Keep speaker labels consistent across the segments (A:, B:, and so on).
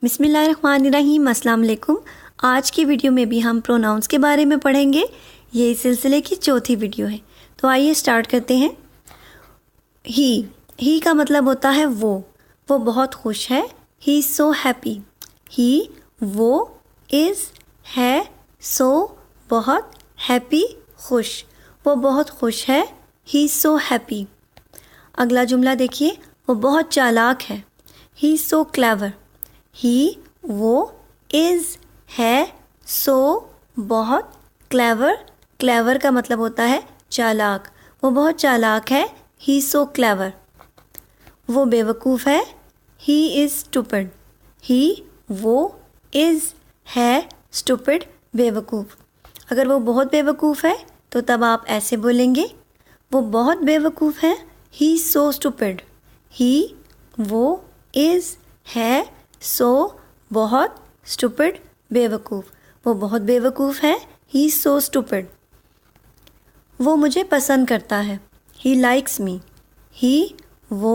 A: बिस्मिल्लाहिर्रहमानिर्रहीम, अस्सलाम वालेकुम। आज की वीडियो में भी हम प्रोनाउंस के बारे में पढ़ेंगे। ये इस सिलसिले की चौथी वीडियो है, तो आइए स्टार्ट करते हैं। ही का मतलब होता है वो बहुत खुश है। He is so happy. ही वो इज़ है सो बहुत हैप्पी खुश, वो बहुत खुश है। He is so happy. अगला जुमला देखिए, वो बहुत चालाक है। He is so clever. ही वो इज़ है सो बहुत क्लेवर। क्लेवर का मतलब होता है चालाक, वो बहुत चालाक है। He is so clever. वो बेवकूफ़ है। He is stupid. ही वो इज़ है स्टूपिड, बेवकूफ़। अगर वो बहुत बेवकूफ़ है तो तब आप ऐसे बोलेंगे, वो बहुत बेवकूफ़ है। He is so stupid. ही वो इज़ है सो बहुत स्टूपिड, बेवकूफ़, वो बहुत बेवकूफ़ है। He is so stupid. वो मुझे पसंद करता है। He likes me. ही वो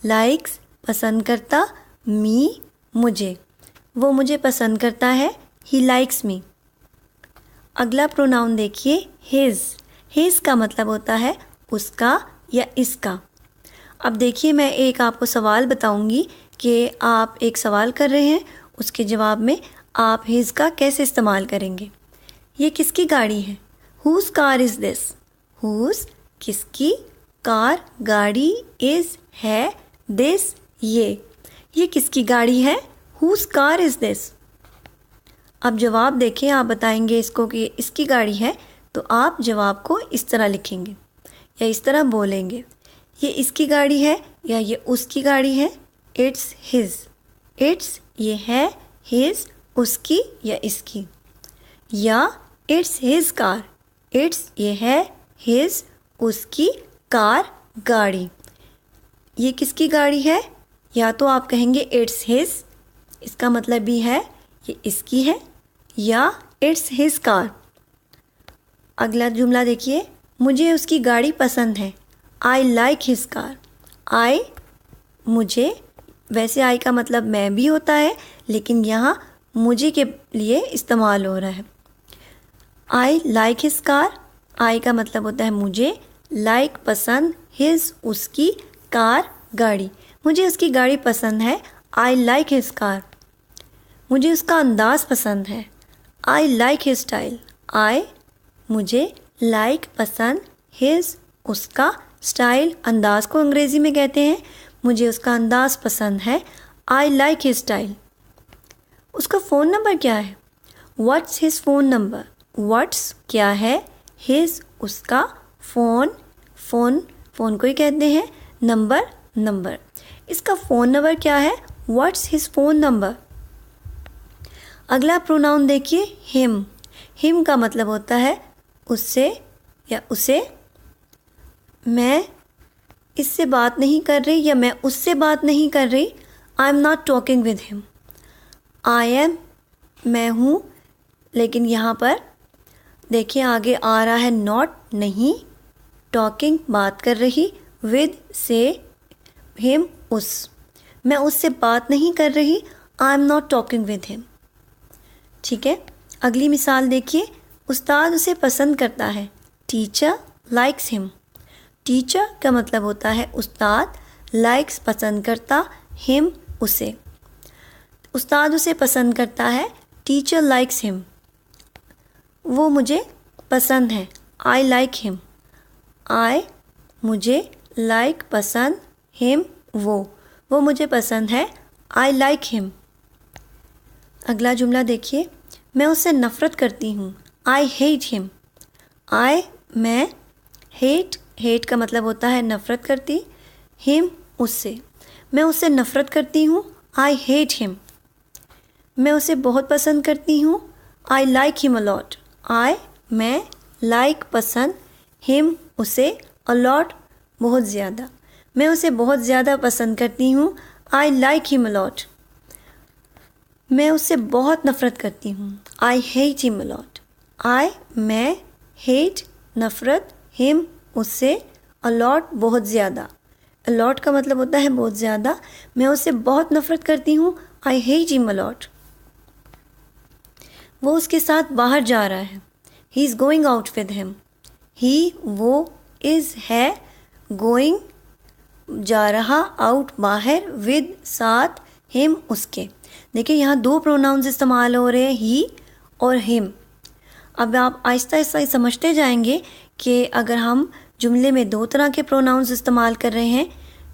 A: लाइक्स पसंद करता, मी मुझे, वो मुझे पसंद करता है। He likes me. अगला प्रोनाउन देखिए, हिज। हिज का मतलब होता है उसका या इसका। अब देखिए, मैं एक आपको सवाल बताऊंगी कि आप एक सवाल कर रहे हैं, उसके जवाब में आप हिज का कैसे इस्तेमाल करेंगे। ये किसकी गाड़ी है? Whose car is this. Whose किसकी, कार गाड़ी, इज़ है, दिस ये किसकी गाड़ी है? Whose car is this. अब जवाब देखें, आप बताएंगे इसको कि इसकी गाड़ी है, तो आप जवाब को इस तरह लिखेंगे या इस तरह बोलेंगे, ये इसकी गाड़ी है या ये उसकी गाड़ी है। It's his. इट्स ये है, हिज उसकी या इसकी। या इट्स हिज कार। इट्स ये है, हिज उसकी कार गाड़ी। ये किसकी गाड़ी है? या तो आप कहेंगे इट्स हिज, इसका मतलब भी है ये इसकी है, या इट्स हिज कार। अगला जुमला देखिए, मुझे उसकी गाड़ी पसंद है। I like his car. I मुझे, वैसे आई का मतलब मैं भी होता है, लेकिन यहाँ मुझे के लिए इस्तेमाल हो रहा है। I like his car. I का मतलब होता है मुझे, लाइक पसंद, हिज उसकी, कार गाड़ी, मुझे उसकी गाड़ी पसंद है। I like his car. मुझे उसका अंदाज़ पसंद है। I like his style. I मुझे, लाइक पसंद, हिज उसका, स्टाइल अंदाज़ को अंग्रेज़ी में कहते हैं, मुझे उसका अंदाज़ पसंद है। I like his style. उसका फ़ोन नंबर क्या है? What's his phone number. What's क्या है, हिज उसका, फ़ोन को ही कहते हैं, नंबर। इसका फ़ोन नंबर क्या है? What's his phone number. अगला प्रोनाउन देखिए, हिम। हिम का मतलब होता है उससे या उसे। मैं इससे बात नहीं कर रही या मैं उससे बात नहीं कर रही। I am not talking with him. I am मैं हूँ, लेकिन यहाँ पर देखिए आगे आ रहा है नॉट नहीं, टॉकिंग बात कर रही, विद से, हिम उस, मैं उससे बात नहीं कर रही। I am not talking with him. ठीक है, अगली मिसाल देखिए, उस्ताद उसे पसंद करता है। Teacher likes him. टीचर का मतलब होता है उस्ताद, लाइक्स पसंद करता, हिम उसे, उस्ताद उसे पसंद करता है। Teacher likes him. वो मुझे पसंद है। I like him. आई मुझे, लाइक पसंद, हिम वो मुझे पसंद है। I like him. अगला जुमला देखिए, मैं उससे नफ़रत करती हूँ। I hate him. आई मैं, हेट का मतलब होता है नफ़रत करती, हिम उससे, मैं उससे नफ़रत करती हूँ। I hate him. मैं उसे बहुत पसंद करती हूँ। I like him a lot. I मैं, लाइक पसंद, हिम उसे, अ लॉट बहुत ज़्यादा, मैं उसे बहुत ज़्यादा पसंद करती हूँ। I like him a lot. मैं उससे बहुत नफ़रत करती हूँ। I hate him a lot. I मैं, हेट नफ़रत, हिम उससे, अ लॉट बहुत ज़्यादा। अ लॉट का मतलब होता है बहुत ज़्यादा, मैं उससे बहुत नफ़रत करती हूँ। I hate him a lot. वो उसके साथ बाहर जा रहा है. He is going out with him. He वो is है going जा रहा out बाहर with साथ him उसके. देखिए यहाँ दो प्रोनाउंस इस्तेमाल हो रहे हैं he और him. अब आप आहिस्ता आहिस्ता समझते जाएंगे कि अगर हम जुमले में दो तरह के प्रोनाउंस इस्तेमाल कर रहे हैं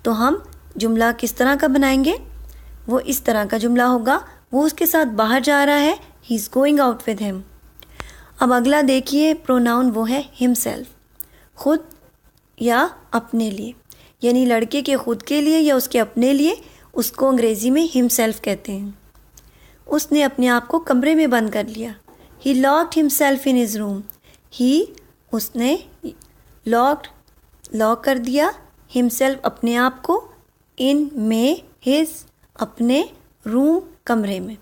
A: तो हम जुमला किस तरह का बनाएंगे. वो इस तरह का जुमला होगा. वो उसके साथ बाहर जा रहा है. He is going out with him. अब अगला देखिए प्रोनाउन वो है हिमसेल्फ. खुद या अपने लिए, यानी लड़के के खुद के लिए या उसके अपने लिए, उसको अंग्रेज़ी में हिमसेल्फ कहते हैं. उसने अपने आप को कमरे में बंद कर लिया. He locked himself in his room. He उसने लॉक कर दिया हिमसेल्फ अपने आप को, इन में हिज अपने, रूम कमरे में.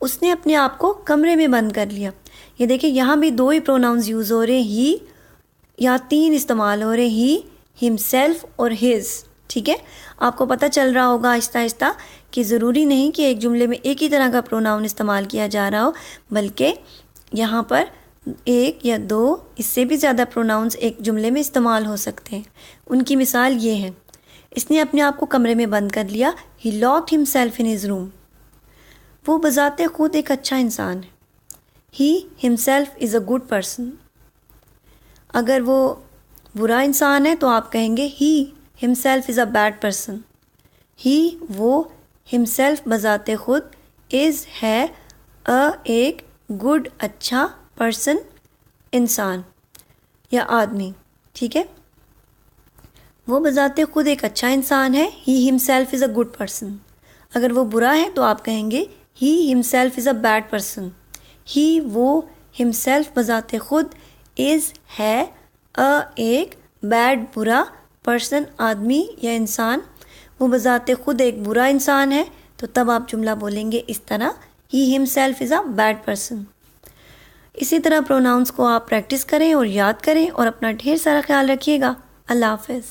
A: उसने अपने आप को कमरे में बंद कर लिया. ये देखिए यहाँ भी दो ही प्रोनाउंस यूज़ हो रहे हैं. ही यहाँ तीन इस्तेमाल हो रहे हैं. ही, हिमसेल्फ और हिज. ठीक है, आपको पता चल रहा होगा आहिस्ता आहिस्ता कि ज़रूरी नहीं कि एक जुमले में एक ही तरह का प्रोनाउन इस्तेमाल किया जा रहा हो, बल्कि यहाँ पर एक या दो, इससे भी ज़्यादा प्रोनाउंस एक जुमले में इस्तेमाल हो सकते हैं. उनकी मिसाल ये है. इसने अपने आप को कमरे में बंद कर लिया. He locked himself in his room. वो बज़ाते खुद एक अच्छा इंसान है. He himself is a good person. अगर वो बुरा इंसान है तो आप कहेंगे he himself is a bad person. He वो हिमसेल्फ बज़ाते खुद इज़ है एक गुड अच्छा पर्सन इंसान या आदमी. ठीक है, वो बज़ाते खुद एक अच्छा इंसान है. He himself is a good person. अगर वो बुरा है तो आप कहेंगे he himself is a bad person. He वो हिमसेल्फ बज़ाते खुद इज़ है एक बैड बुरा पर्सन आदमी या इंसान. वो बज़ाते खुद एक बुरा इंसान है तो तब आप जुमला बोलेंगे इस तरह, ही himself is a bad person. इसी तरह प्रोनाउंस को आप प्रैक्टिस करें और याद करें और अपना ढेर सारा ख्याल रखिएगा. अल्लाह हाफ़िज़.